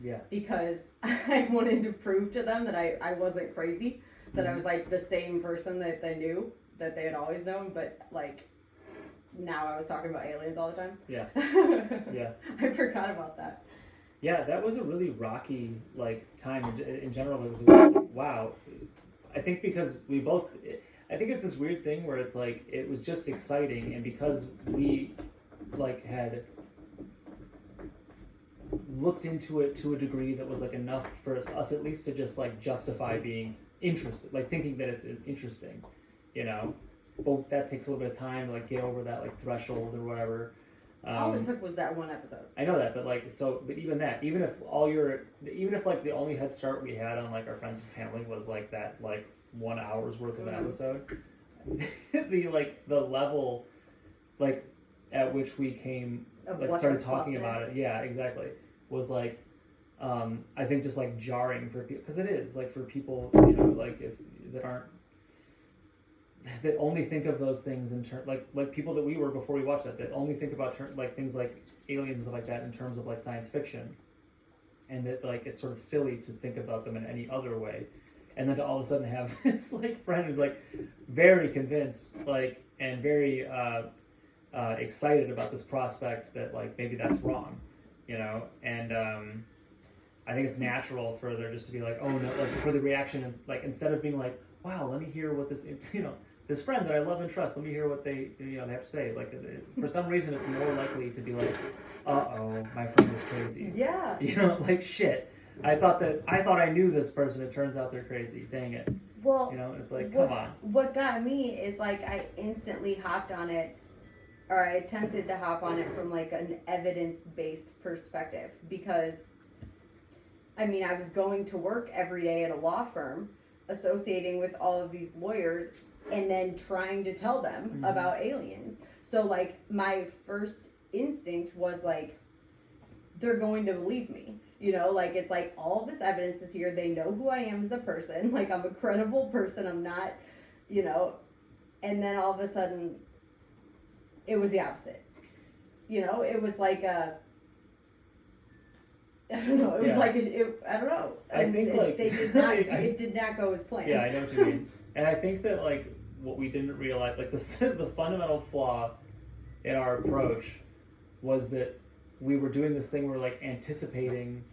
Yeah. Because I wanted to prove to them that I wasn't crazy, that I was like the same person that they knew, that they had always known, but like now I was talking about aliens all the time. Yeah. Yeah. I forgot about that. Yeah, that was a really rocky like time in general. It was like, wow. I think because we both, I think it's this weird thing where it's like it was just exciting, and because we like had looked into it to a degree that was like enough for us at least to just like justify being interested, like thinking that it's interesting, you know. But that takes a little bit of time to like get over that like threshold or whatever. All it took was that one episode. I know that, but like so, but even that, even if like the only head start we had on like our friends and family was like that like 1 hour's worth of an episode, the level like at which we came like started talking about it, yeah, exactly, was like I think just like jarring for people, because it is like for people, you know, like if that aren't, that only think of those things in terms like people that we were before we watched that only think about like things like aliens and stuff like that in terms of like science fiction, and that like it's sort of silly to think about them in any other way, and then to all of a sudden have this like friend who's like very convinced, like, and very excited about this prospect that like maybe that's wrong, you know. And I think it's natural for there just to be like, oh no, like for the reaction, like instead of being like, wow, let me hear what this, you know, this friend that I love and trust, let me hear what they, you know, they have to say. Like, for some reason, it's more likely to be like, uh-oh, my friend is crazy. Yeah. You know, like, shit. I thought I knew this person. It turns out they're crazy. Dang it. Well, you know, it's like, come on. What got me is like I instantly hopped on it, or I attempted to hop on it from like an evidence-based perspective, because I mean, I was going to work every day at a law firm, associating with all of these lawyers, and then trying to tell them about aliens. So like my first instinct was like, they're going to believe me, you know, like it's like all of this evidence is here, they know who I am as a person, like I'm a credible person, I'm not, you know. And then all of a sudden it was the opposite, you know. It was like a, I don't know. It was like I don't know. I think like they did not. It did not go as planned. Yeah, I know what you mean. And I think that like what we didn't realize, like the fundamental flaw in our approach, was that we were doing this thing where like anticipating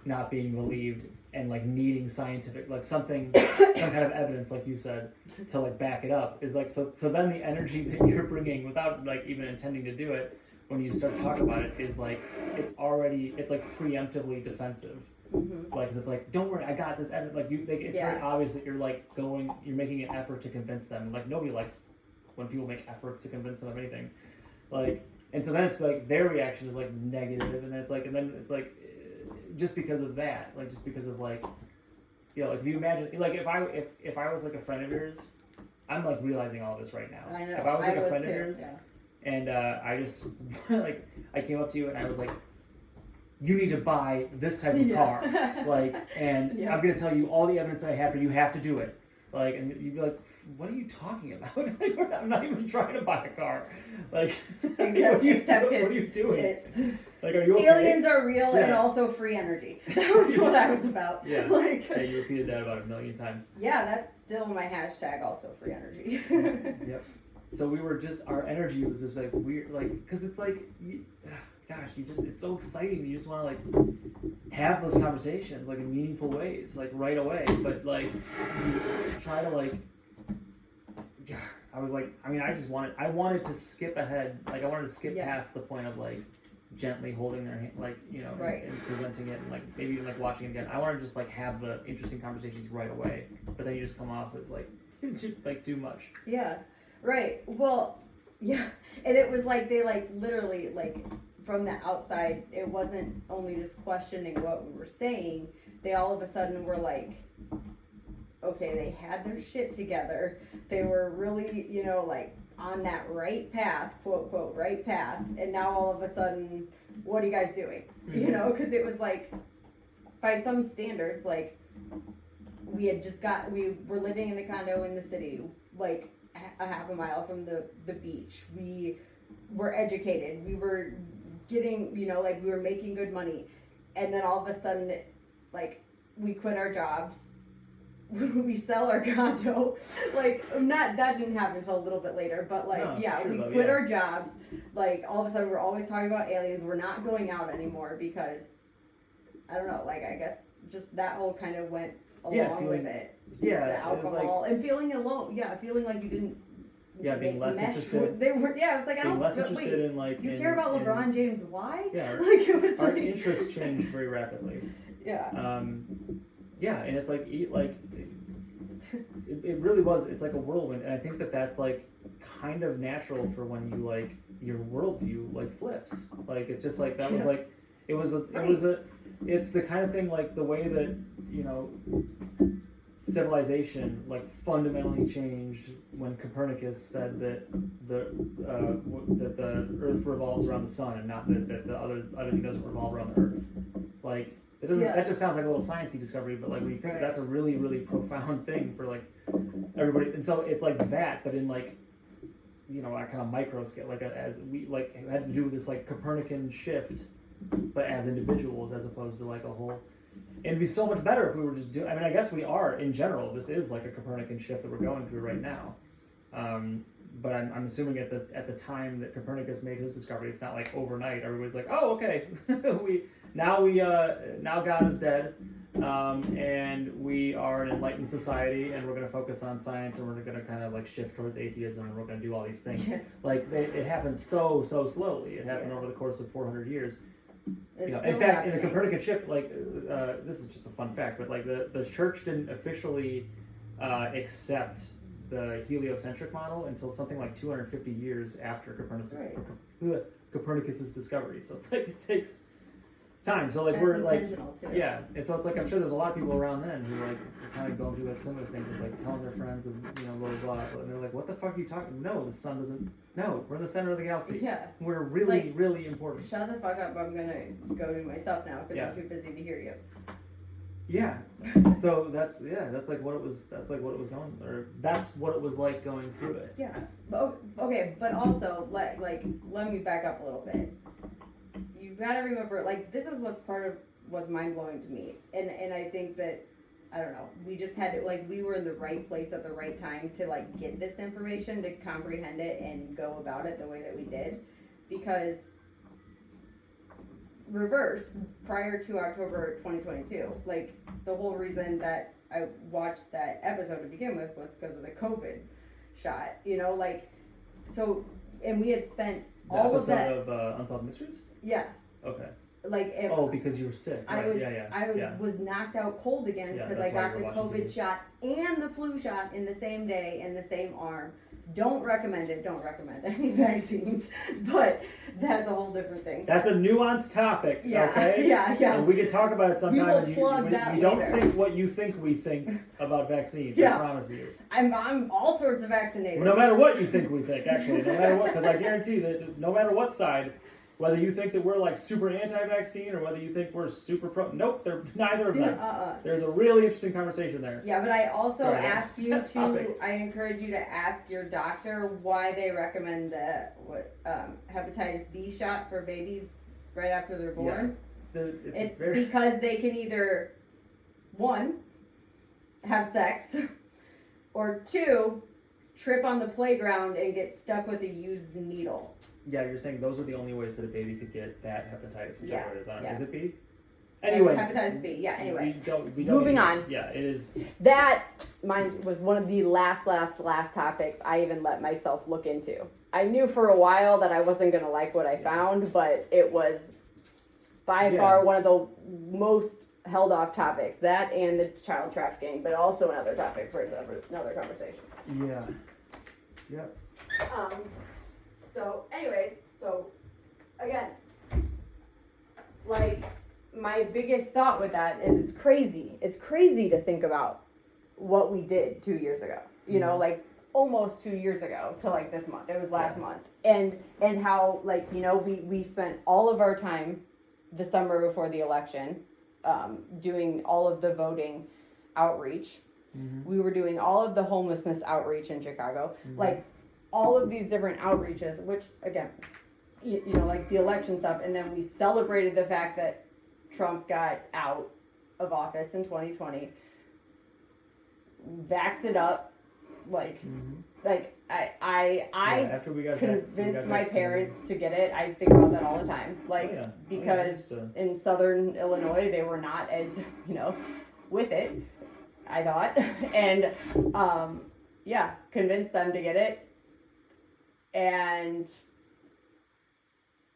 not being believed and like needing scientific, like something, some kind of evidence, like you said, to like back it up. Is like so then the energy that you're bringing without like even intending to do it, when you start to talk about it, is like it's like preemptively defensive. Like it's like, don't worry, I got this evidence. Like you, like it's very obvious that you're like you're making an effort to convince them. Like nobody likes when people make efforts to convince them of anything. Like, and so then it's like their reaction is like negative, and then it's like just because of that, like just because of like, you know, like if you imagine, like if I was like a friend of yours, I'm like realizing all this right now. I know. If I was like a friend too, of yours. Yeah. And I just, like, I came up to you and I was like, you need to buy this type of car. Like, and I'm going to tell you all the evidence that I have for you have to do it. Like, and you'd be like, what are you talking about? Like, I'm not even trying to buy a car. Like, what are you doing? Like, are you okay? Aliens are real and also free energy. That was what I was about. Yeah. Like, yeah, you repeated that about 1 million times. Yeah, that's still my hashtag, also free energy. Yep. So we were just, our energy was just like weird, like, because it's like, gosh, it's so exciting. You just want to like have those conversations like in meaningful ways, like right away. But like, you try to like, I was like, I mean, I wanted to skip ahead, like I wanted to skip past the point of like gently holding their hand, like, you know, and presenting it, and like maybe even like watching it again. I wanted to just like have the interesting conversations right away. But then you just come off as like, it's just like too much. Yeah. Right. Well, yeah. And it was like they like literally like from the outside, it wasn't only just questioning what we were saying. They all of a sudden were like, okay, they had their shit together. They were really, you know, like on that right path, quote, quote, right path. And now all of a sudden, what are you guys doing? You know, because it was like, by some standards, like we were living in a condo in the city, like a half a mile from the beach. We were educated. We were getting, you know, like we were making good money. and then all of a sudden, like, we quit our jobs. We sell our condo, like, not, that didn't happen until a little bit later, but like, No, yeah, sure we though, quit yeah. our jobs, like, all of a sudden we're always talking about aliens, we're not going out anymore because, I don't know, like, I guess just that whole kind of went along with it. Yeah, The it was alcohol, and feeling alone, feeling like you didn't being less mesh interested. with, they were, it's like, I being don't, less but interested wait, in like. you care about in, LeBron James, why? Yeah, Like, it was our like, interests changed very rapidly. yeah. And it's like it really was. It's like a whirlwind, and I think that's like kind of natural for when you like your worldview like flips. Like it's just like that was like it's the kind of thing like the way that civilization like fundamentally changed when Copernicus said that that the Earth revolves around the sun and not that the other thing doesn't revolve around the Earth. Like it doesn't. That just sounds like a little sciencey discovery, but like when you think that's a really really profound thing for like everybody, and so it's like that, but in like a kind of micro scale, like as we like had to do this like Copernican shift, but as individuals as opposed to like a whole. And it'd be so much better if we were just doing. I mean, I guess we are in general. This is like a Copernican shift that we're going through right now. But I'm assuming at the time that Copernicus made his discovery, it's not like overnight. Everybody's like, oh, okay, now God is dead, and we are an enlightened society, and we're going to focus on science, and we're going to kind of like shift towards atheism, and we're going to do all these things. Like it happened so slowly. It happened over the course of 400 years. In fact, in the Copernican shift, like this is just a fun fact, but like the church didn't officially accept the heliocentric model until something like 250 years after Copernicus's discovery. So it's like it takes time. So like we're like and so it's like I'm sure there's a lot of people around then who like are kind of going through like similar things of like telling their friends and blah blah blah, and they're like, what the fuck are you talking? No, the sun doesn't. No, we're in the center of the galaxy. Yeah, we're really really important. Shut the fuck up! I'm gonna go do myself now because I'm too busy to hear you. Yeah. So that's like what it was. That's like what it was going, or that's what it was like going through it. Yeah. Okay, but also let me back up a little bit. You've got to remember, like, this is what's mind blowing to me, and I think that I don't know. We just had to, like, we were in the right place at the right time to like get this information, to comprehend it and go about it the way that we did, because reverse prior to October 2022, like the whole reason that I watched that episode to begin with was because of the COVID shot, like, so, and we had spent all of that episode of Unsolved Mysteries. Yeah. Okay. Like because you were sick. I right. was knocked out cold again because I got the COVID shot and the flu shot in the same day in the same arm. Don't recommend it. Don't recommend any vaccines. But that's a whole different thing. That's a nuanced topic. Yeah. Okay. Yeah. And we can talk about it sometime. We don't think what you think we think about vaccines. I promise you. I'm all sorts of vaccinated. No matter what you think we think, actually, no matter what, because I guarantee that no matter what side. Whether you think that we're like super anti-vaccine or whether you think we're super pro, nope, they're neither of them. There's a really interesting conversation there. Yeah, but I also ask you to, I encourage you to ask your doctor why they recommend the hepatitis B shot for babies right after they're born. Yeah. It's because they can either, 1, have sex, or 2, trip on the playground and get stuck with a used needle. Yeah, you're saying those are the only ways that a baby could get that hepatitis, whichever it is on. Is it B? Anyways. Hepatitis B, anyway. We don't Moving on. Yeah, it is. That, mine was one of the last topics I even let myself look into. I knew for a while that I wasn't going to like what I found, but it was by far one of the most held off topics. That and the child trafficking, but also another topic for another conversation. Yeah. Yep. So, anyways, again, like, my biggest thought with that is it's crazy. It's crazy to think about what we did 2 years ago. Like, almost 2 years ago to, like, this month. It was last month. And how, like, we spent all of our time the summer before the election doing all of the voting outreach. Mm-hmm. We were doing all of the homelessness outreach in Chicago. Mm-hmm. Like, all of these different outreaches, which, again, like the election stuff, and then we celebrated the fact that Trump got out of office in 2020, vaxxed it up, like After we got convinced my parents to get it. I think about that all the time, because in Southern Illinois they were not as with it, I thought, and convinced them to get it, and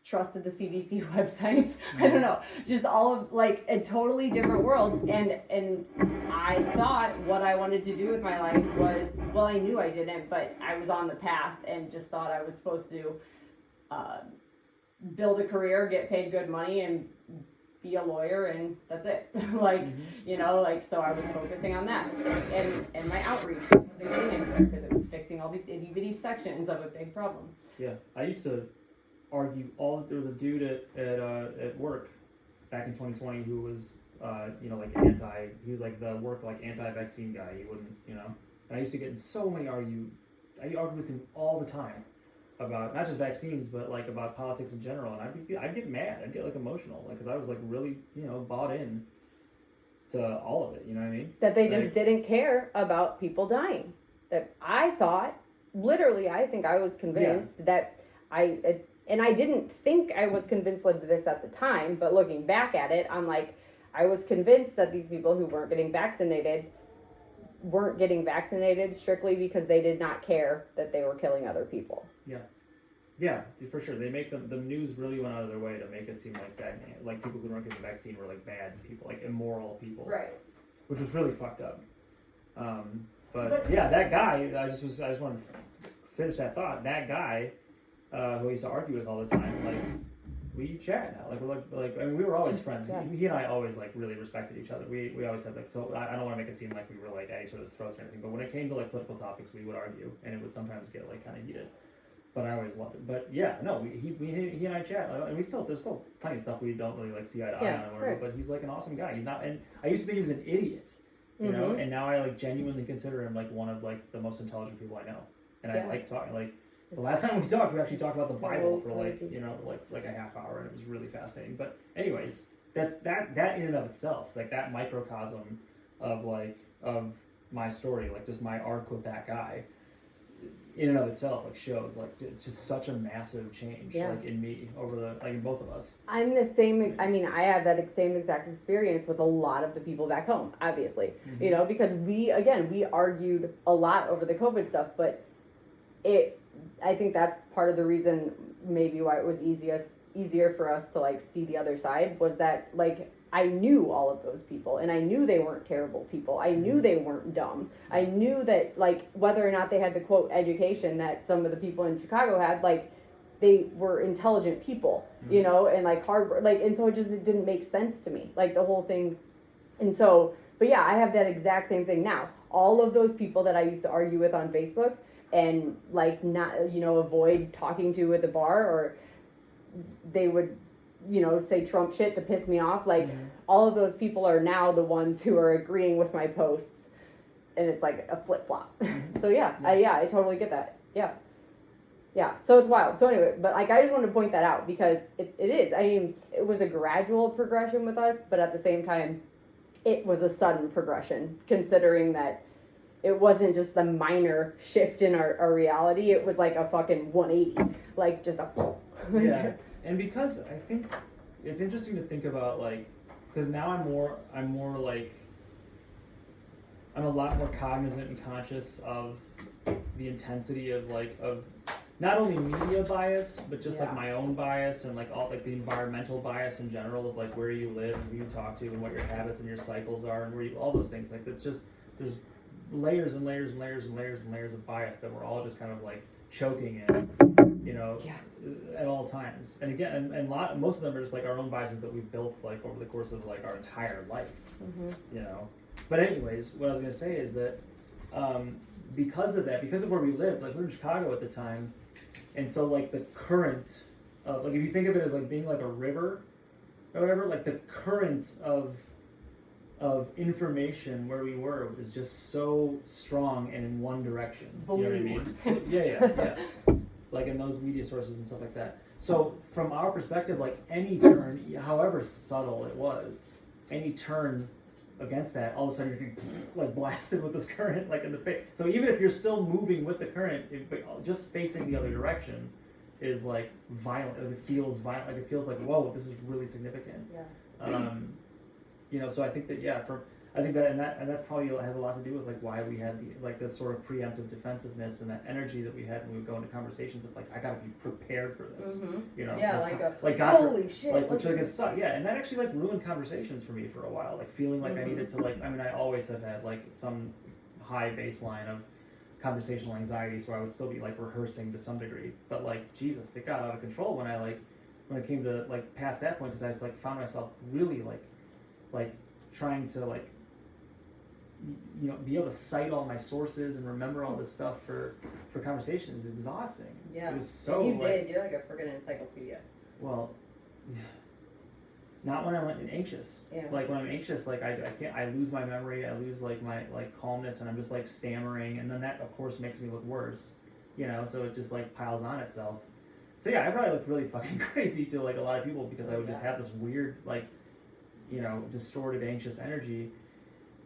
trusted the CDC websites. I don't know, just all of like a totally different world, and I thought what I wanted to do with my life was, well, I knew I didn't, but I was on the path and just thought I was supposed to build a career, get paid good money, and be a lawyer, and that's it. So I was focusing on that, and my outreach wasn't getting anywhere because it was fixing all these itty bitty sections of a big problem. Yeah, I used to argue there was a dude at work back in 2020 who was he was like the anti-vaccine guy. He wouldn't, and I used to get in so many I argued with him all the time about not just vaccines but like about politics in general, and I'd get mad, I'd get like emotional, like because I was like really bought in to all of it, you know what I mean? That they just didn't care about people dying. That I thought, literally, I think I was convinced that and I didn't think I was convinced like this at the time, but looking back at it, I'm like, I was convinced that these people who weren't getting vaccinated strictly because they did not care that they were killing other people. Yeah, for sure. They make the news really went out of their way to make it seem like that, like people who weren't getting the vaccine were like bad people, like immoral people, right? Which was really fucked up. But yeah, that guy. I just wanted to finish that thought. That guy, who I used to argue with all the time, like we chat now. Like we're like I mean, we were always friends. Yeah. He and I always like really respected each other. We always had like, so I don't want to make it seem like we were like at each other's throats or anything. But when it came to like political topics, we would argue, and it would sometimes get like kind of heated. But I always loved it. But yeah, no, he and I chat, and there's still plenty of stuff we don't really like see eye to eye on or whatever. Right. But he's like an awesome guy. He's not, and I used to think he was an idiot, you know, and now I like genuinely consider him like one of like the most intelligent people I know, and I like talking like. The last time we talked, we actually talked about the Bible for like like a half hour, and it was really fascinating. But anyways, that in and of itself, like that microcosm of my story, like just my arc with that guy, in and of itself, like shows like it's just such a massive change, like in me in both of us. I'm the same. I mean, I have that same exact experience with a lot of the people back home, obviously, because we argued a lot over the COVID stuff, but I think that's part of the reason maybe why it was easier for us to like see the other side, was that like I knew all of those people, and I knew they weren't terrible people. I knew they weren't dumb. I knew that like whether or not they had the quote education that some of the people in Chicago had, like they were intelligent people, and like hard, like, and so it didn't make sense to me, like the whole thing. And so, but yeah, I have that exact same thing now. All of those people that I used to argue with on Facebook and like not avoid talking to at the bar, or they would say Trump shit to piss me off, like all of those people are now the ones who are agreeing with my posts, and it's like a flip-flop. So I totally get that. So it's wild. So anyway, but like I just wanted to point that out because it is, I mean, it was a gradual progression with us, but at the same time it was a sudden progression, considering that it wasn't just the minor shift in our reality. It was like a fucking 180, like just a. Yeah, and because I think it's interesting to think about, like, because now I'm a lot more cognizant and conscious of the intensity of not only media bias, but just like my own bias and like all like the environmental bias in general of like where you live and who you talk to and what your habits and your cycles are and where you, all those things. Like it's just, there's layers and layers and layers and layers and layers of bias that we're all just kind of like choking in, at all times. And again, and most of them are just like our own biases that we've built like over the course of like our entire life, But anyways, what I was gonna say is that because of where we lived, like we were in Chicago at the time, and so like the current of, like if you think of it as like being like a river or whatever, like the current of information where we were is just so strong and in one direction. You know what I mean? Yeah. Like in those media sources and stuff like that. So from our perspective, like any turn, however subtle it was, any turn against that, all of a sudden you're getting like blasted with this current, like in the face. So even if you're still moving with the current, just facing the other direction is like violent. Like it feels violent. Like it feels like, whoa, this is really significant. Yeah. You know, so I think that I think that and that's probably has a lot to do with like why we had this sort of preemptive defensiveness and that energy that we had when we would go into conversations of like, I gotta be prepared for this. Mm-hmm. You know, Yeah, like God, holy shit. like which like is suck. Yeah, and that actually like ruined conversations for me for a while. Like feeling like I needed to like, I mean, I always have had like some high baseline of conversational anxiety, so I would still be like rehearsing to some degree. But like Jesus, it got out of control when it came to like past that point, because I just like found myself really like trying to like you know, be able to cite all my sources and remember all this stuff for conversations is exhausting. Yeah. It was so you did. You're like a friggin' encyclopedia. Well, not when I'm anxious. Yeah. Like when I'm anxious, like I can't. I lose my memory. I lose like my like calmness, and I'm just like stammering, and then that of course makes me look worse. You know, so it just like piles on itself. So yeah, I probably look really fucking crazy to like a lot of people because I would just have this weird like, you know, distorted anxious energy.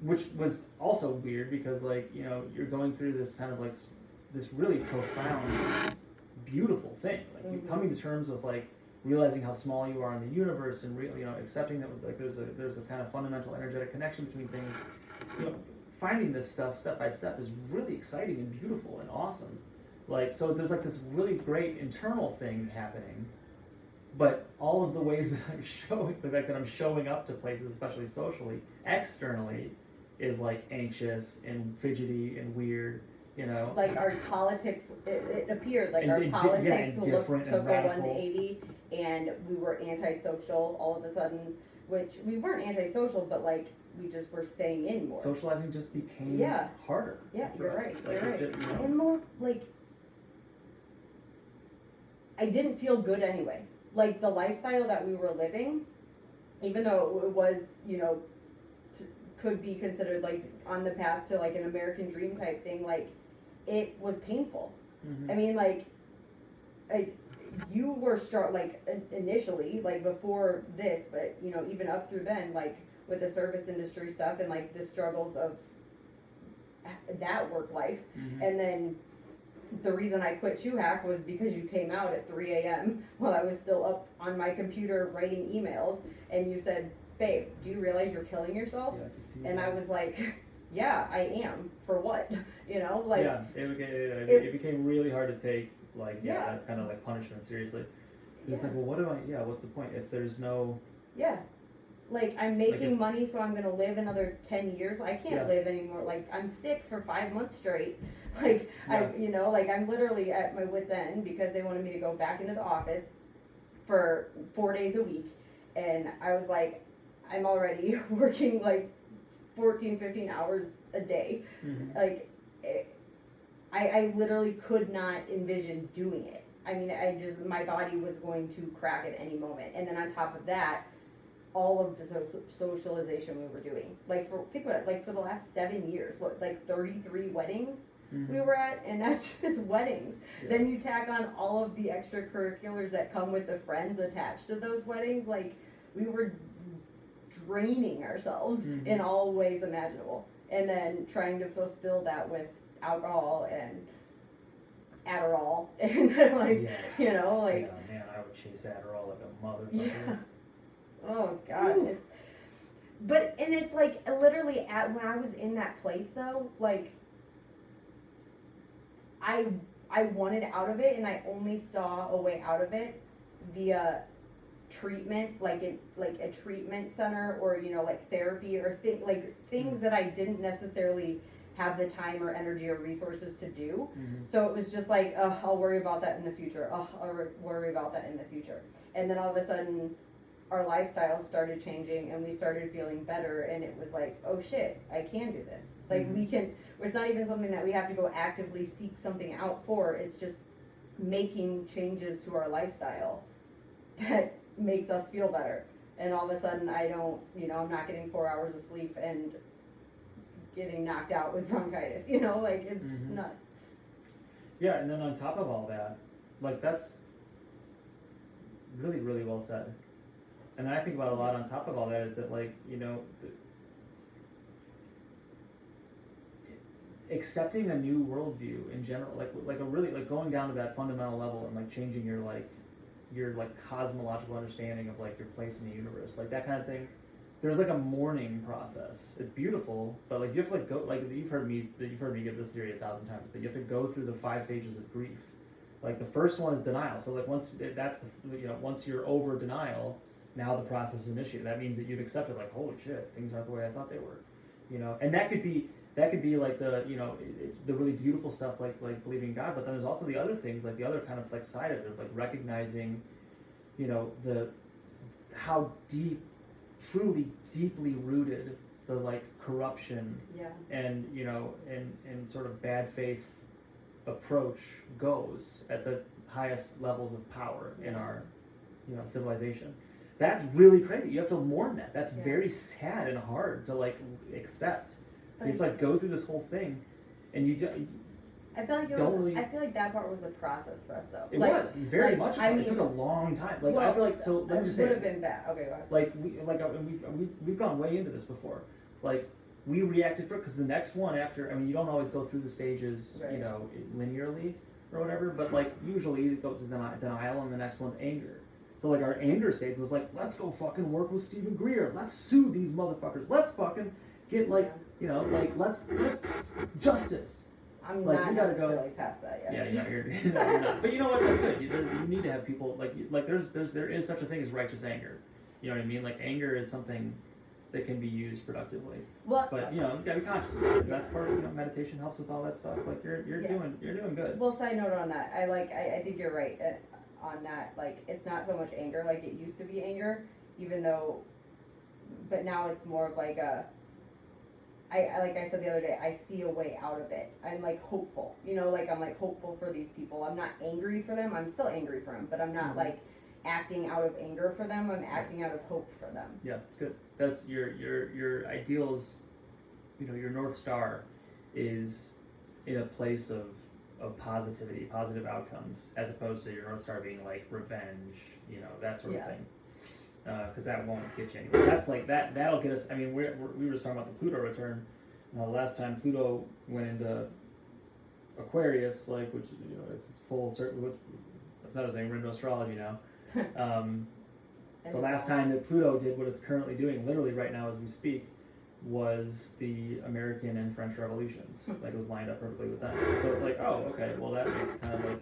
Which was also weird because, like, you know, you're going through this kind of like this really profound, beautiful thing. Like, you're coming to terms with like realizing how small you are in the universe and you know, accepting that like there's a kind of fundamental energetic connection between things. You know, finding this stuff step by step is really exciting and beautiful and awesome. Like, so there's like this really great internal thing happening. But all of the ways that I'm showing, the fact that I'm showing up to places, especially socially, externally, is like anxious and fidgety and weird, you know. Like our politics, it appeared like our politics took a 180, and we were antisocial all of a sudden. Which we weren't antisocial, but like we just were staying in more. Socializing just became harder. Yeah, you're right. Like, you're right. you know? And more like, I didn't feel good anyway. Like the lifestyle that we were living, even though it was, you know, could be considered like on the path to like an American dream type thing, like it was painful. I mean, like you were like initially, like before this, but you know, even up through then, like with the service industry stuff and like the struggles of that work life. And then the reason I quit Hack was because you came out at 3 a.m. while I was still up on my computer writing emails, and you said, babe, do you realize you're killing yourself? Yeah, I can see and that. I was like, yeah, I am. For what? You know, like. Yeah, it became really hard to take, like, that kind of like punishment seriously. It's like, well, what's the point if there's no. Yeah. Like, I'm making money, so I'm gonna live another 10 years. I can't live anymore. Like, I'm sick for 5 months straight. Like, you know, like, I'm literally at my wit's end because they wanted me to go back into the office for 4 days a week. And I was like, I'm already working like 14, 15 hours a day. Like, I literally could not envision doing it. I mean, my body was going to crack at any moment. And then on top of that, all of the socialization we were doing. Like, think about it, like for the last 7 years, like 33 weddings we were at, and that's just weddings. Then you tack on all of the extracurriculars that come with the friends attached to those weddings. Like, we were draining ourselves in all ways imaginable. And then trying to fulfill that with alcohol and Adderall and like, you know, like. Yeah, man, I would chase Adderall like a motherfucker. Yeah. Oh God, it's like literally when I was in that place though, like I wanted out of it, and I only saw a way out of it via treatment, like a treatment center, or you know, like therapy or things that I didn't necessarily have the time or energy or resources to do. So it was just like, I'll worry about that in the future. I'll worry about that in the future. And then all of a sudden, our lifestyle started changing, and we started feeling better, and it was like, oh shit, I can do this. Like we can. It's not even something that we have to go actively seek something out for. It's just making changes to our lifestyle that makes us feel better. And all of a sudden, I'm not getting 4 hours of sleep and getting knocked out with bronchitis. You know, like it's nuts. Yeah, and then on top of all that, like that's really, really well said. And then I think about a lot on top of all that is that, like, you know, accepting a new worldview in general, like a really, like going down to that fundamental level and like changing your cosmological understanding of like your place in the universe, like that kind of thing. There's like a mourning process. It's beautiful, but like you have to like go, like you've heard me give this theory 1,000 times, but you have to go through the 5 stages of grief. Like the first one is denial. So like once you're over denial, now the process is initiated. That means that you've accepted, like, holy shit, things aren't the way I thought they were, you know. And that could be like the, you know, the really beautiful stuff, like believing in God. But then there's also the other things, like the other kind of like side of it, like recognizing, you know, how truly deeply rooted the like corruption and, you know, and sort of bad faith approach goes at the highest levels of power in our, you know, civilization. That's really crazy. You have to mourn that. That's very sad and hard to like accept. So you have to like go through this whole thing, and I feel like I feel like that part was a process for us though. It was very much. It took a long time. Like I feel like, so let me just say, it would have been bad. Okay, go ahead. Like we've gone way into this before. Like we reacted for it because the next one after. I mean, you don't always go through the stages, you know, linearly or whatever. But like usually it goes to denial, and the next one's anger. So like our anger stage was like, let's go fucking work with Stephen Greer. Let's sue these motherfuckers. Let's fucking get like, you know, like let's justice. I'm like, not necessarily past that yet. Yeah, you're not. But you know what? That's good. You need to have people like there is such a thing as righteous anger. You know what I mean? Like anger is something that can be used productively. Well, but you know, you gotta be conscious of it. That's part of, you know, meditation helps with all that stuff. Like you're doing good. Well, side note on that, I think you're right on that. Like it's not so much anger like it used to be anger, even though, but now it's more of like a. Like I said the other day, I see a way out of it. I'm like hopeful, you know, like I'm like hopeful for these people. I'm not angry for them. I'm still angry for them, but I'm not like acting out of anger for them. I'm acting out of hope for them. Yeah, it's good. That's your ideals. You know, your North Star is in a place of positivity, positive outcomes, as opposed to your North Star being like revenge, you know, that sort of thing. Because that won't get you anywhere. That's like that'll get us. I mean, we were just talking about the Pluto return. Last time Pluto went into Aquarius, like, which, you know, it's full circle. That's another thing. We're into astrology now. The last time that Pluto did what it's currently doing, literally right now as we speak, was the American and French revolutions. Like it was lined up perfectly with them. So it's like, oh, okay, well that makes kind of like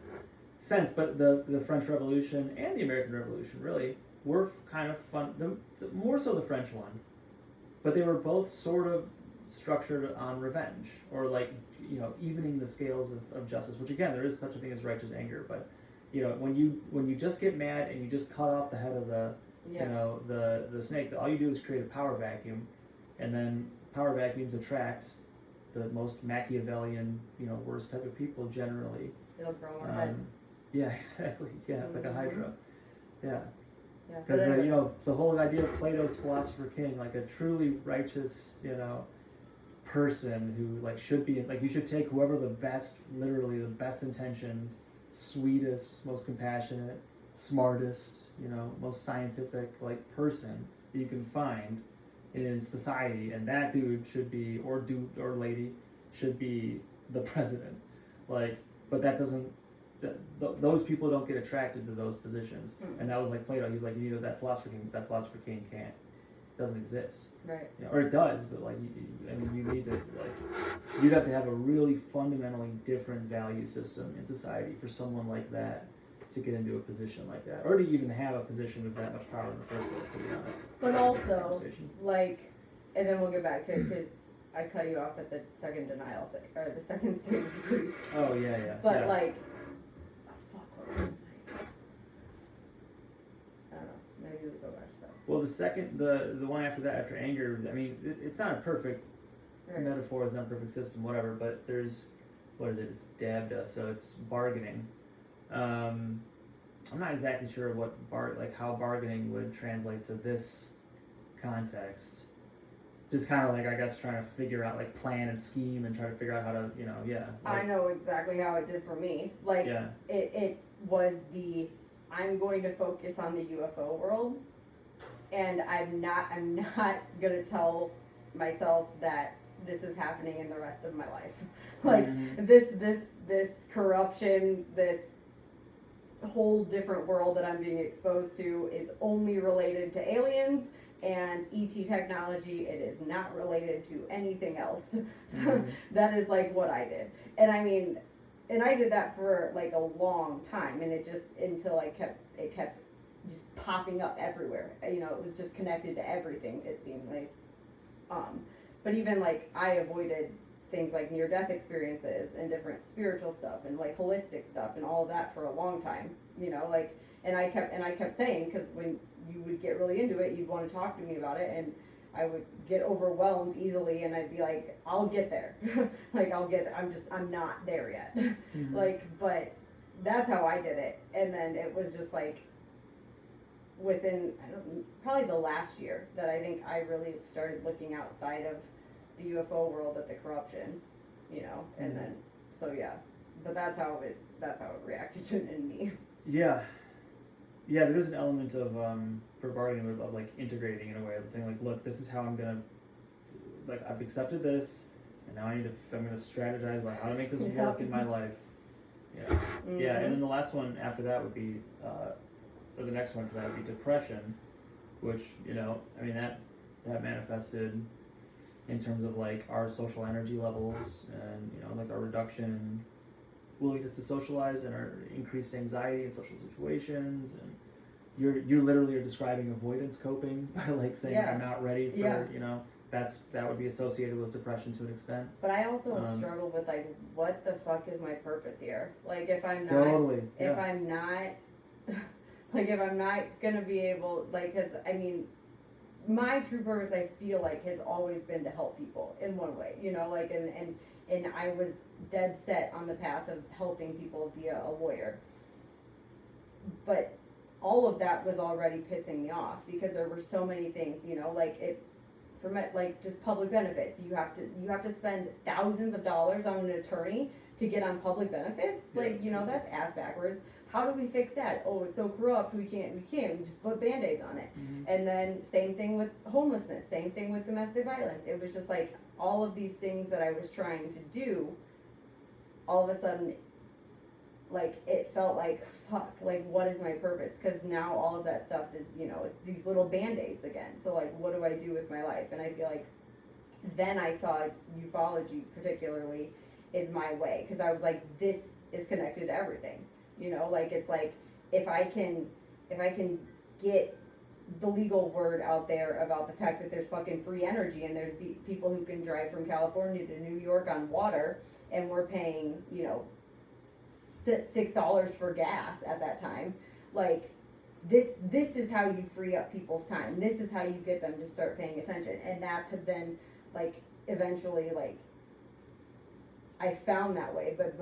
sense. But the French Revolution and the American Revolution really were kind of fun, more so the French one, but they were both sort of structured on revenge, or like, you know, evening the scales of justice, which again, there is such a thing as righteous anger, but you know, when you just get mad and you just cut off the head of the, you know, the snake, all you do is create a power vacuum, and then power vacuums attract the most Machiavellian, you know, worst type of people generally. It'll grow more heads. Yeah, exactly. Yeah, it's like a hydra. Yeah. Yeah, because you know, the whole idea of Plato's philosopher king, like a truly righteous, you know, person who like should be like, you should take whoever the best, literally the best intentioned, sweetest, most compassionate, smartest, you know, most scientific like person that you can find in society, and that dude should be, or dude or lady should be the president. Like, but that doesn't. Those people don't get attracted to those positions, and that was like Plato. He's like, you know, that philosopher king doesn't exist, right? You know, or it does, but like, you need to like, you'd have to have a really fundamentally different value system in society for someone like that to get into a position like that, or to even have a position with that much power in the first place, to be honest. But also, like, and then we'll get back to it because I cut you off at the second denial thing, or the second stage of grief. Oh yeah. But like. I don't know. Maybe we'll go back to that. Well, the one after that, after anger, I mean, it's not a perfect metaphor, it's not a perfect system, whatever, but there's, what is it? It's dabda, so it's bargaining. I'm not exactly sure what how bargaining would translate to this context. Just kind of like, I guess, trying to figure out, like, plan and scheme and try to figure out how to, you know, like, I know exactly how it did for me. Like, it was the I'm going to focus on the UFO world, and I'm not gonna tell myself that this is happening in the rest of my life. Like this corruption, this whole different world that I'm being exposed to is only related to aliens and ET technology. It is not related to anything else. So that is like what I did. And I mean, and I did that for like a long time, and it just, until it kept just popping up everywhere. You know, it was just connected to everything, it seemed like. But even like, I avoided things like near-death experiences and different spiritual stuff and like holistic stuff and all of that for a long time, you know, like, and I kept saying, because when you would get really into it, you'd want to talk to me about it, and I would get overwhelmed easily, and I'd be like, I'll get there. Like, I'm not there yet. Like, but that's how I did it. And then it was just like, within, probably the last year that I think I really started looking outside of the UFO world at the corruption, you know, and then, so yeah, but that's how it reacted in me. Yeah, there is an element of for bargaining of like integrating in a way, of saying like, look, this is how I'm gonna, like, I've accepted this, and now I'm gonna strategize about how to make this work in my life. Yeah, yeah, and then the last one after that would be, or the next one for that would be depression, which, you know, I mean, that manifested in terms of like our social energy levels, and, you know, like our reduction in willingness to socialize and our increased anxiety in social situations. And you literally are describing avoidance coping by like saying, I'm not ready for, you know, that would be associated with depression to an extent. But I also struggle with like, what the fuck is my purpose here? Like, if I'm not, if I'm not, like, if I'm not gonna be able, like, cause I mean, my true purpose, I feel like, has always been to help people in one way, you know, like, and I was dead set on the path of helping people via a lawyer. But all of that was already pissing me off, because there were so many things, you know, like like just public benefits. You have to spend thousands of dollars on an attorney to get on public benefits. Like, you know, that's ass backwards. How do we fix that? Oh, it's so corrupt, we can't, we just put Band-Aids on it. And then same thing with homelessness, same thing with domestic violence. It was just like, all of these things that I was trying to do, all of a sudden, like, it felt like, fuck, like, what is my purpose? Because now all of that stuff is, you know, it's these little Band-Aids again. So, like, what do I do with my life? And I feel like then I saw ufology particularly is my way, because I was like, this is connected to everything. You know, like, it's like, if I can get the legal word out there about the fact that there's fucking free energy, and there's people who can drive from California to New York on water, and we're paying, you know, $6 for gas at that time. Like, this is how you free up people's time. This is how you get them to start paying attention. And that's then, like, eventually, like, I found that way. But